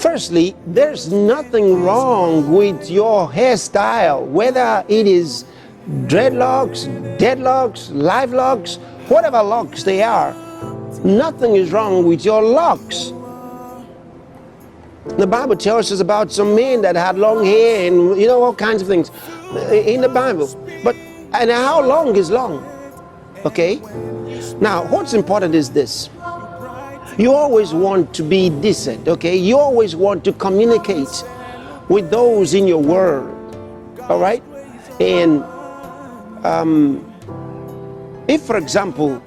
Firstly, there's nothing wrong with your hairstyle, whether it is dreadlocks, deadlocks, live locks, whatever locks they are. Nothing is wrong with your locks. The Bible tells us about some men that had long hair and all kinds of things in the Bible. And how long is long? Okay? Now, what's important is this. You always want to be decent, okay? You always want to communicate with those in your world, all right? And if, for example,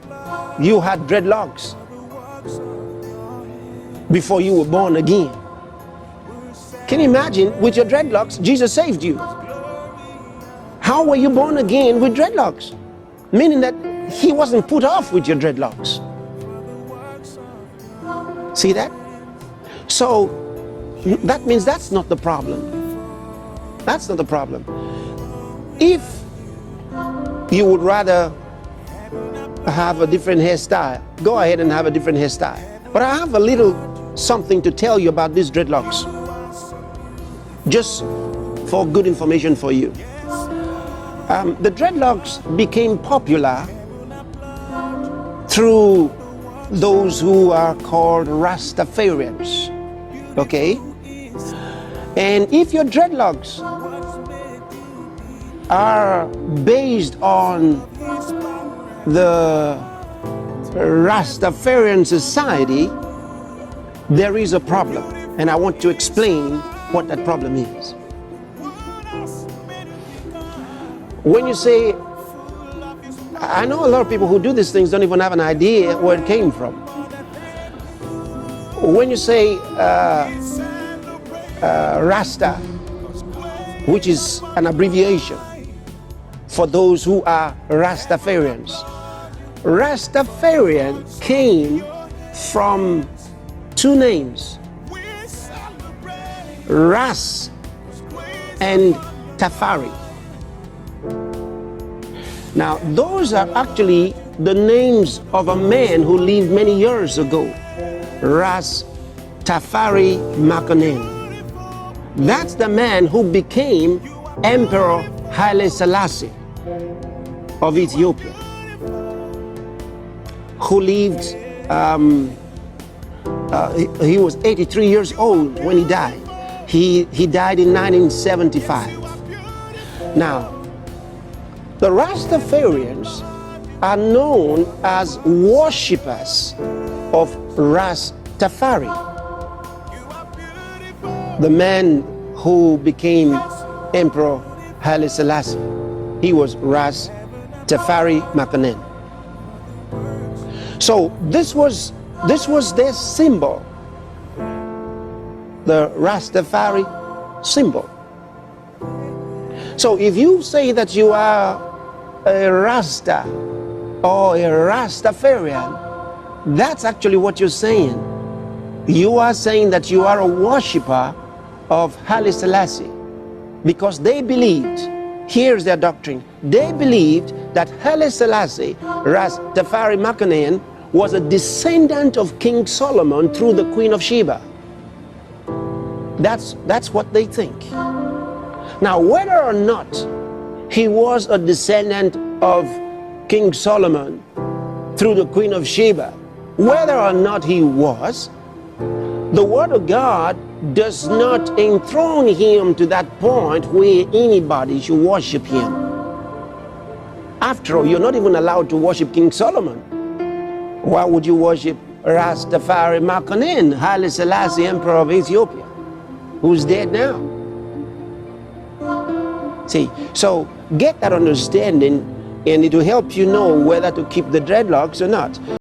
you had dreadlocks before you were born again, can you imagine, with your dreadlocks, Jesus saved you? How were you born again with dreadlocks? Meaning that he wasn't put off with your dreadlocks. See that? So that means that's not the problem. That's not the problem. If you would rather have a different hairstyle, go ahead and have a different hairstyle. But I have a little something to tell you about these dreadlocks, just for good information for you. The dreadlocks became popular through those who are called Rastafarians, okay? And if your dreadlocks are based on the Rastafarian society, there is a problem, and I want to explain what that problem is. When you say, I know a lot of people who do these things don't even have an idea where it came from. When you say Rasta, which is an abbreviation for those who are Rastafarians, Rastafarian came from two names, Ras and Tafari. Now, those are actually the names of a man who lived many years ago, Ras Tafari Makonnen. That's the man who became Emperor Haile Selassie of Ethiopia, who lived, he was 83 years old when he died. He died in 1975. Now, the Rastafarians are known as worshippers of Ras Tafari, the man who became Emperor Haile Selassie. He was Ras Tafari Makonnen. So this was their symbol, the Rastafari symbol. So if you say that you are a Rasta or a Rastafarian, that's actually what you're saying. You are saying that you are a worshipper of Haile Selassie, because they believed, here's their doctrine, they believed that Haile Selassie, Ras Tafari Makonnen, was a descendant of King Solomon through the Queen of Sheba. That's what they think. Now, whether or not he was a descendant of King Solomon through the Queen of Sheba, whether or not he was, the Word of God does not enthrone him to that point where anybody should worship him. After all, you're not even allowed to worship King Solomon. Why would you worship Rastafari Makonnen, Haile Selassie, Emperor of Ethiopia, who's dead now? See, so get that understanding, and it will help you know whether to keep the dreadlocks or not.